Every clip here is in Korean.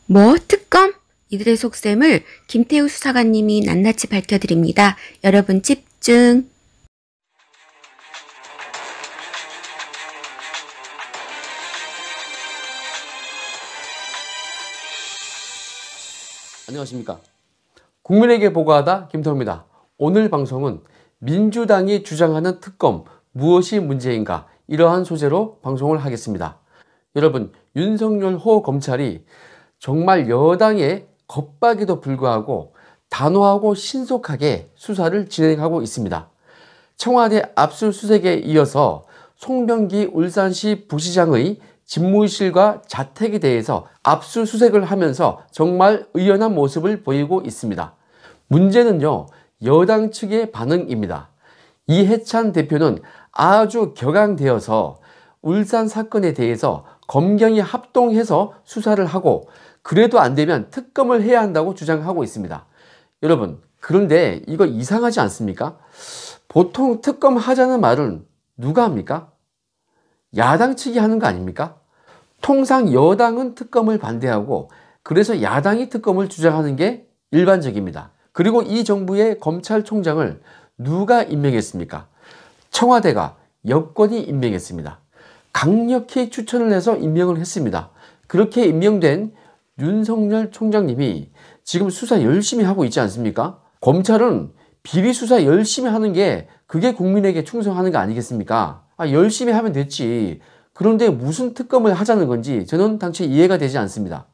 뭐? 특검? 이들의 속셈을 김태우 수사관님이 낱낱이 밝혀드립니다. 여러분 집중! 안녕하십니까. 국민에게 보고하다 김태우입니다. 오늘 방송은 민주당이 주장하는 특검 무엇이 문제인가 이러한 소재로 방송을 하겠습니다. 여러분, 윤석열 호 검찰이 정말 여당의 겁박에도 불구하고 단호하고 신속하게 수사를 진행하고 있습니다. 청와대 압수수색에 이어서 송병기 울산시 부시장의 집무실과 자택에 대해서 압수수색을 하면서 정말 의연한 모습을 보이고 있습니다. 문제는요, 여당 측의 반응입니다. 이해찬 대표는 아주 격앙되어서 울산 사건에 대해서 검경이 합동해서 수사를 하고 그래도 안 되면 특검을 해야 한다고 주장하고 있습니다. 여러분, 그런데 이거 이상하지 않습니까? 보통 특검 하자는 말은 누가 합니까? 야당 측이 하는 거 아닙니까? 통상 여당은 특검을 반대하고 그래서 야당이 특검을 주장하는 게 일반적입니다. 그리고 이 정부의 검찰총장을 누가 임명했습니까? 청와대가 여권이 임명했습니다. 강력히 추천을 해서 임명을 했습니다. 그렇게 임명된 윤석열 총장님이 지금 수사 열심히 하고 있지 않습니까? 검찰은 비리 수사 열심히 하는 게 그게 국민에게 충성하는 거 아니겠습니까? 열심히 하면 됐지. 그런데 무슨 특검을 하자는 건지 저는 당최 이해가 되지 않습니다.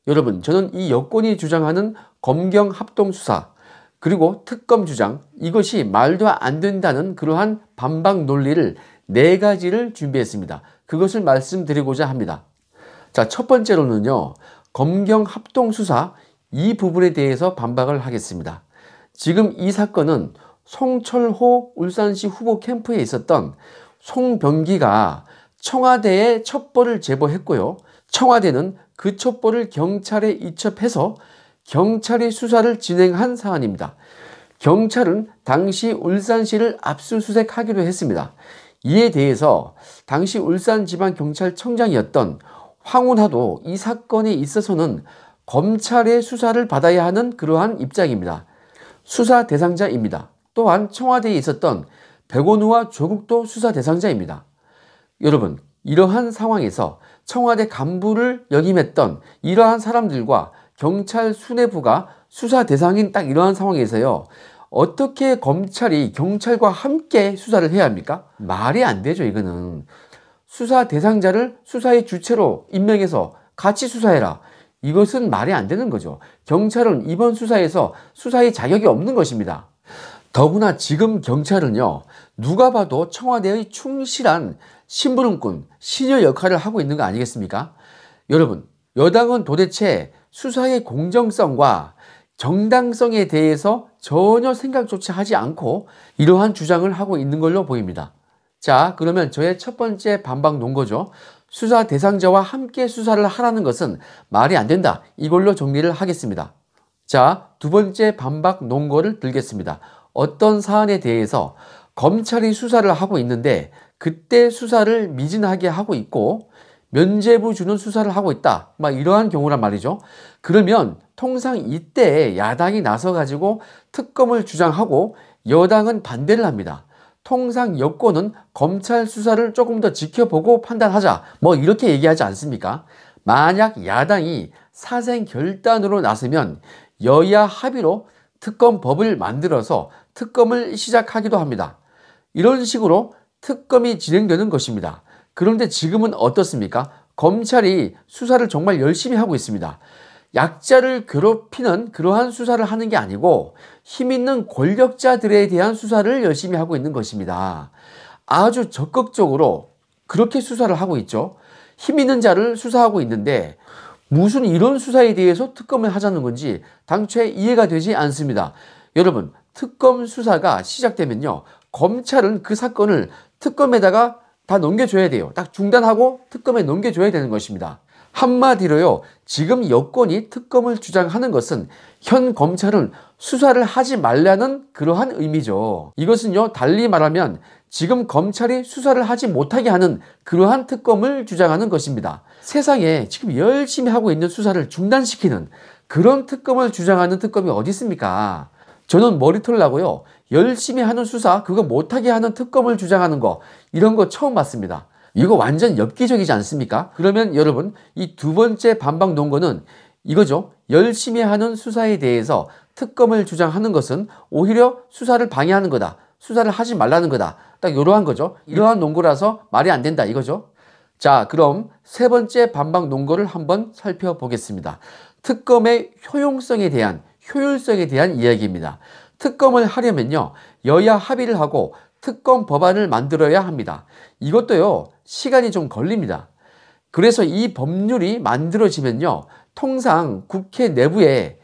여러분, 저는 이 여권이 주장하는 검경 합동 수사 그리고 특검 주장, 이것이 말도 안 된다는 그러한 반박 논리를 4가지를 준비했습니다. 그것을 말씀드리고자 합니다. 자, 첫 번째로는요, 검경 합동 수사 이 부분에 대해서 반박을 하겠습니다. 지금 이 사건은 송철호 울산시 후보 캠프에 있었던 송병기가 청와대에 첩보를 제보했고요. 청와대는 그 첩보를 경찰에 이첩해서 경찰이 수사를 진행한 사안입니다. 경찰은 당시 울산시를 압수수색하기로 했습니다. 이에 대해서 당시 울산지방경찰청장이었던 황운하도 이 사건에 있어서는 검찰의 수사를 받아야 하는 그러한 입장입니다. 수사 대상자입니다. 또한 청와대에 있었던 백원우와 조국도 수사 대상자입니다. 여러분, 이러한 상황에서 청와대 간부를 역임했던 이러한 사람들과 경찰 수뇌부가 수사 대상인 딱 이러한 상황에서요, 어떻게 검찰이 경찰과 함께 수사를 해야 합니까? 말이 안 되죠, 이거는. 수사 대상자를 수사의 주체로 임명해서 같이 수사해라. 이것은 말이 안 되는 거죠. 경찰은 이번 수사에서 수사의 자격이 없는 것입니다. 더구나 지금 경찰은요, 누가 봐도 청와대의 충실한 심부름꾼, 시녀 역할을 하고 있는 거 아니겠습니까? 여러분, 여당은 도대체 수사의 공정성과 정당성에 대해서 전혀 생각조차 하지 않고 이러한 주장을 하고 있는 걸로 보입니다. 자, 그러면 저의 첫 번째 반박 논거죠. 수사 대상자와 함께 수사를 하라는 것은 말이 안 된다. 이걸로 정리를 하겠습니다. 자, 두 번째 반박 논거를 들겠습니다. 어떤 사안에 대해서 검찰이 수사를 하고 있는데 그때 수사를 미진하게 하고 있고 면죄부 주는 수사를 하고 있다. 이러한 경우란 말이죠. 그러면 통상 이때 야당이 나서 가지고 특검을 주장하고 여당은 반대를 합니다. 통상 여권은 검찰 수사를 조금 더 지켜보고 판단하자. 이렇게 얘기하지 않습니까? 만약 야당이 사생 결단으로 나서면 여야 합의로 특검법을 만들어서 특검을 시작하기도 합니다. 이런 식으로 특검이 진행되는 것입니다. 그런데 지금은 어떻습니까? 검찰이 수사를 정말 열심히 하고 있습니다. 약자를 괴롭히는 그러한 수사를 하는 게 아니고 힘 있는 권력자들에 대한 수사를 열심히 하고 있는 것입니다. 아주 적극적으로 그렇게 수사를 하고 있죠. 힘 있는 자를 수사하고 있는데 무슨 이런 수사에 대해서 특검을 하자는 건지 당최 이해가 되지 않습니다. 여러분, 특검 수사가 시작되면요, 검찰은 그 사건을 특검에다가 다 넘겨줘야 돼요. 딱 중단하고 특검에 넘겨줘야 되는 것입니다. 한마디로요, 지금 여권이 특검을 주장하는 것은 현 검찰은 수사를 하지 말라는 그러한 의미죠. 이것은요, 달리 말하면 지금 검찰이 수사를 하지 못하게 하는 그러한 특검을 주장하는 것입니다. 세상에 지금 열심히 하고 있는 수사를 중단시키는 그런 특검을 주장하는 특검이 어디 있습니까? 저는 머리털 나고요, 열심히 하는 수사 그거 못하게 하는 특검을 주장하는 거, 이런 거 처음 봤습니다. 이거 완전 엽기적이지 않습니까? 그러면 여러분, 이 두 번째 반박 논거는 이거죠. 열심히 하는 수사에 대해서 특검을 주장하는 것은 오히려 수사를 방해하는 거다, 수사를 하지 말라는 거다, 딱 이러한 거죠. 이러한 논거라서 말이 안 된다 이거죠. 자, 그럼 세 번째 반박 논거를 한번 살펴보겠습니다. 특검의 효용성에 대한, 효율성에 대한 이야기입니다. 특검을 하려면요, 여야 합의를 하고 특검 법안을 만들어야 합니다. 이것도요, 시간이 좀 걸립니다. 그래서 이 법률이 만들어지면요, 통상 국회 내부에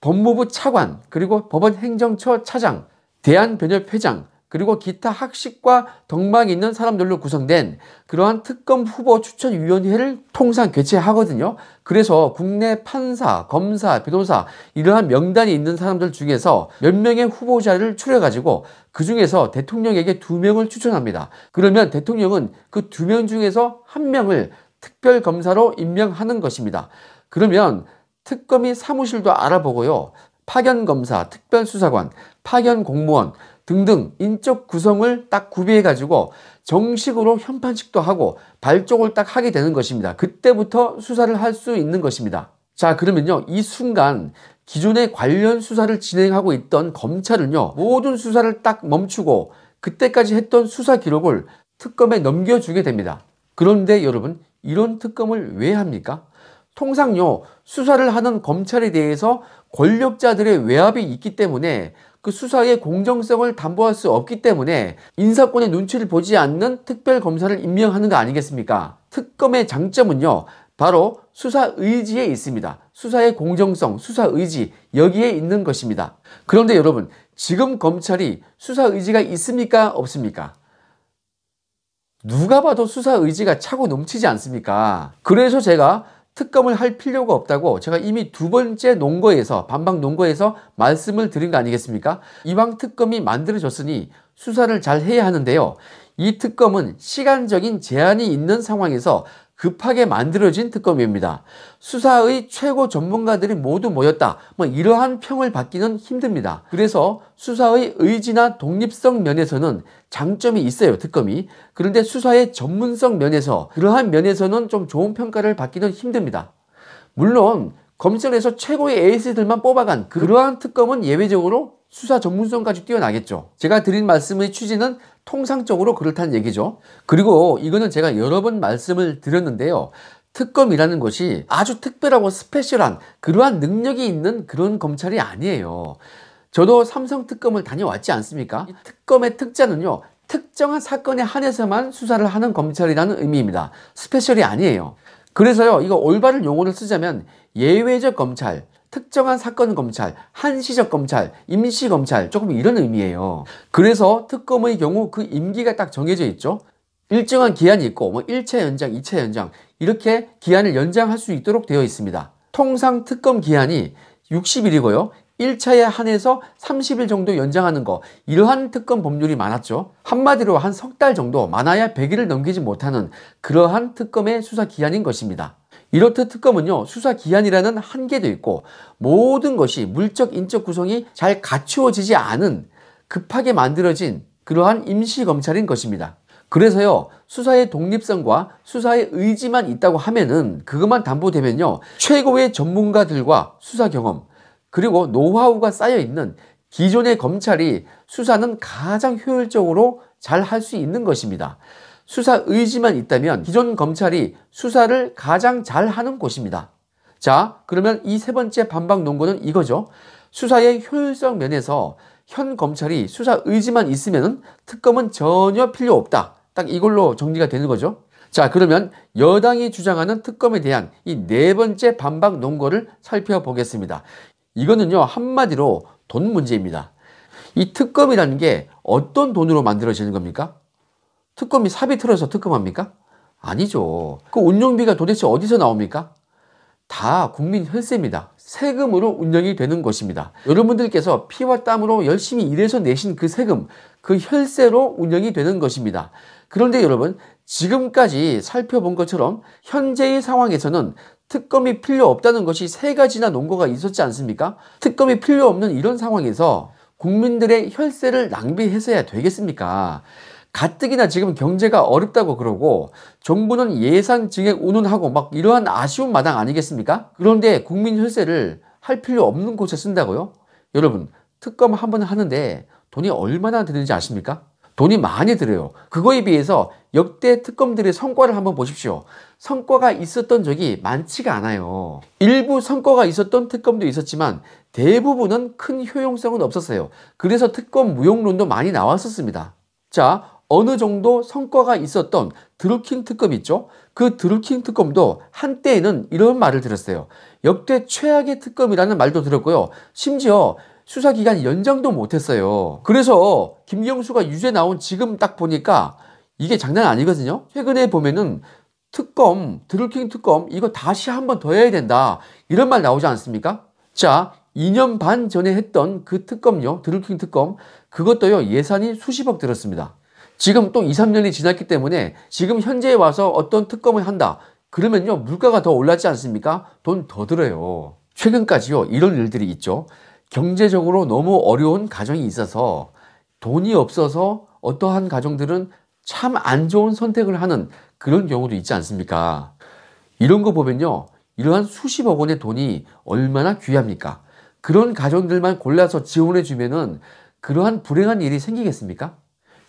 법무부 차관, 그리고 법원행정처 차장, 대한변협회장, 그리고 기타 학식과 덕망이 있는 사람들로 구성된 그러한 특검 후보 추천위원회를 통상 개최하거든요. 그래서 국내 판사, 검사, 변호사 이러한 명단이 있는 사람들 중에서 몇 명의 후보자를 추려가지고 그 중에서 대통령에게 2명을 추천합니다. 그러면 대통령은 그 2명 중에서 1명을 특별검사로 임명하는 것입니다. 그러면 특검이 사무실도 알아보고요, 파견검사, 특별수사관, 파견공무원 등등 인적 구성을 딱 구비해 가지고 정식으로 현판식도 하고 발족을 딱 하게 되는 것입니다. 그때부터 수사를 할 수 있는 것입니다. 자, 그러면요, 이 순간 기존에 관련 수사를 진행하고 있던 검찰은요, 모든 수사를 딱 멈추고 그때까지 했던 수사 기록을 특검에 넘겨주게 됩니다. 그런데 여러분, 이런 특검을 왜 합니까? 통상요, 수사를 하는 검찰에 대해서 권력자들의 외압이 있기 때문에, 그 수사의 공정성을 담보할 수 없기 때문에 인사권의 눈치를 보지 않는 특별검사를 임명하는 거 아니겠습니까? 특검의 장점은요, 바로 수사 의지에 있습니다. 수사의 공정성, 수사 의지, 여기에 있는 것입니다. 그런데 여러분, 지금 검찰이 수사 의지가 있습니까? 없습니까? 누가 봐도 수사 의지가 차고 넘치지 않습니까? 그래서 제가 특검을 할 필요가 없다고 제가 이미 두 번째 논거에서, 반박 논거에서 말씀을 드린 거 아니겠습니까? 이왕 특검이 만들어졌으니 수사를 잘 해야 하는데요, 이 특검은 시간적인 제한이 있는 상황에서 급하게 만들어진 특검입니다. 수사의 최고 전문가들이 모두 모였다, 이러한 평을 받기는 힘듭니다. 그래서 수사의 의지나 독립성 면에서는 장점이 있어요, 특검이. 그런데 수사의 전문성 면에서, 그러한 면에서는 좀 좋은 평가를 받기는 힘듭니다. 물론 검찰에서 최고의 에이스들만 뽑아간 그러한 특검은 예외적으로 수사 전문성까지 뛰어나겠죠. 제가 드린 말씀의 취지는 통상적으로 그렇다는 얘기죠. 그리고 이거는 제가 여러 번 말씀을 드렸는데요, 특검이라는 것이 아주 특별하고 스페셜한 그러한 능력이 있는 그런 검찰이 아니에요. 저도 삼성 특검을 다녀왔지 않습니까? 이 특검의 특자는요, 특정한 사건에 한해서만 수사를 하는 검찰이라는 의미입니다. 스페셜이 아니에요. 그래서요, 이거 올바른 용어를 쓰자면 예외적 검찰, 특정한 사건 검찰, 한시적 검찰, 임시 검찰, 조금 이런 의미예요. 그래서 특검의 경우 그 임기가 딱 정해져 있죠. 일정한 기한이 있고 1차 연장, 2차 연장 이렇게 기한을 연장할 수 있도록 되어 있습니다. 통상 특검 기한이 60일이고요. 1차에 한해서 30일 정도 연장하는 거, 이러한 특검 법률이 많았죠. 한마디로 한 석 달 정도, 많아야 100일을 넘기지 못하는 그러한 특검의 수사 기한인 것입니다. 이렇듯 특검은요, 수사 기한이라는 한계도 있고 모든 것이 물적 인적 구성이 잘 갖추어지지 않은 급하게 만들어진 그러한 임시검찰인 것입니다. 그래서요, 수사의 독립성과 수사의 의지만 있다고 하면은, 그것만 담보되면요, 최고의 전문가들과 수사 경험 그리고 노하우가 쌓여있는 기존의 검찰이 수사는 가장 효율적으로 잘 할 수 있는 것입니다. 수사 의지만 있다면 기존 검찰이 수사를 가장 잘 하는 곳입니다. 자, 그러면 이 세 번째 반박 논거는 이거죠. 수사의 효율성 면에서 현 검찰이 수사 의지만 있으면 특검은 전혀 필요 없다, 딱 이걸로 정리가 되는 거죠. 자, 그러면 여당이 주장하는 특검에 대한 이 네 번째 반박 논거를 살펴보겠습니다. 이거는요, 한마디로 돈 문제입니다. 이 특검이라는 게 어떤 돈으로 만들어지는 겁니까? 특검이 사비 틀어서 특검합니까? 아니죠. 그 운영비가 도대체 어디서 나옵니까? 다 국민 혈세입니다. 세금으로 운영이 되는 것입니다. 여러분들께서 피와 땀으로 열심히 일해서 내신 그 세금, 그 혈세로 운영이 되는 것입니다. 그런데 여러분, 지금까지 살펴본 것처럼 현재의 상황에서는 특검이 필요 없다는 것이 3가지나 논거가 있었지 않습니까? 특검이 필요 없는 이런 상황에서 국민들의 혈세를 낭비해서야 되겠습니까? 가뜩이나 지금 경제가 어렵다고 그러고 정부는 예산 증액 운운하고 막 이러한 아쉬운 마당 아니겠습니까? 그런데 국민 혈세를 할 필요 없는 곳에 쓴다고요? 여러분, 특검 한번 하는데 돈이 얼마나 드는지 아십니까? 돈이 많이 들어요. 그거에 비해서 역대 특검들의 성과를 한번 보십시오. 성과가 있었던 적이 많지가 않아요. 일부 성과가 있었던 특검도 있었지만 대부분은 큰 효용성은 없었어요. 그래서 특검 무용론도 많이 나왔었습니다. 자, 어느 정도 성과가 있었던 드루킹 특검 있죠? 그 드루킹 특검도 한때에는 이런 말을 들었어요. 역대 최악의 특검이라는 말도 들었고요. 심지어 수사기간 연장도 못했어요. 그래서 김경수가 유죄 나온 지금 딱 보니까 이게 장난 아니거든요. 최근에 보면은 특검, 드루킹 특검 이거 다시 한 번 더 해야 된다 이런 말 나오지 않습니까? 자, 2년 반 전에 했던 그 특검요, 드루킹 특검, 그것도요 예산이 수십억 들었습니다. 지금 또 2, 3년이 지났기 때문에 지금 현재에 와서 어떤 특검을 한다 그러면요 물가가 더 올랐지 않습니까? 돈 더 들어요. 최근까지요 이런 일들이 있죠. 경제적으로 너무 어려운 가정이 있어서 돈이 없어서 어떠한 가정들은 참 안 좋은 선택을 하는 그런 경우도 있지 않습니까? 이런 거 보면요 이러한 수십억 원의 돈이 얼마나 귀합니까? 그런 가정들만 골라서 지원해 주면은 그러한 불행한 일이 생기겠습니까?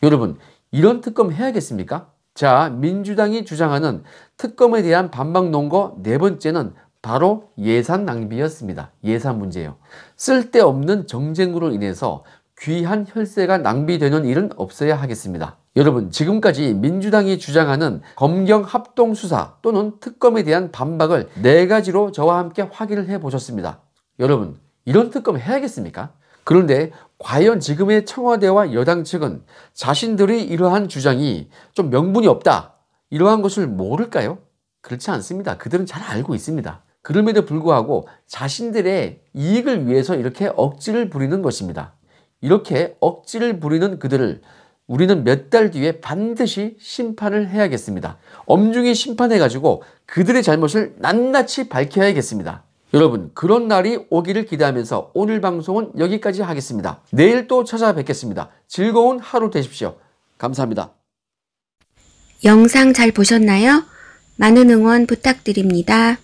여러분, 이런 특검 해야겠습니까? 자, 민주당이 주장하는 특검에 대한 반박 논거 4번째는 바로 예산 낭비였습니다. 예산 문제예요. 쓸데없는 정쟁으로 인해서 귀한 혈세가 낭비되는 일은 없어야 하겠습니다. 여러분, 지금까지 민주당이 주장하는 검경 합동수사 또는 특검에 대한 반박을 4가지로 저와 함께 확인을 해 보셨습니다. 여러분, 이런 특검 해야겠습니까? 그런데 과연 지금의 청와대와 여당 측은 자신들의 이러한 주장이 좀 명분이 없다, 이러한 것을 모를까요? 그렇지 않습니다. 그들은 잘 알고 있습니다. 그럼에도 불구하고 자신들의 이익을 위해서 이렇게 억지를 부리는 것입니다. 이렇게 억지를 부리는 그들을 우리는 몇 달 뒤에 반드시 심판을 해야겠습니다. 엄중히 심판해가지고 그들의 잘못을 낱낱이 밝혀야겠습니다. 여러분, 그런 날이 오기를 기대하면서 오늘 방송은 여기까지 하겠습니다. 내일 또 찾아뵙겠습니다. 즐거운 하루 되십시오. 감사합니다. 영상 잘 보셨나요? 많은 응원 부탁드립니다.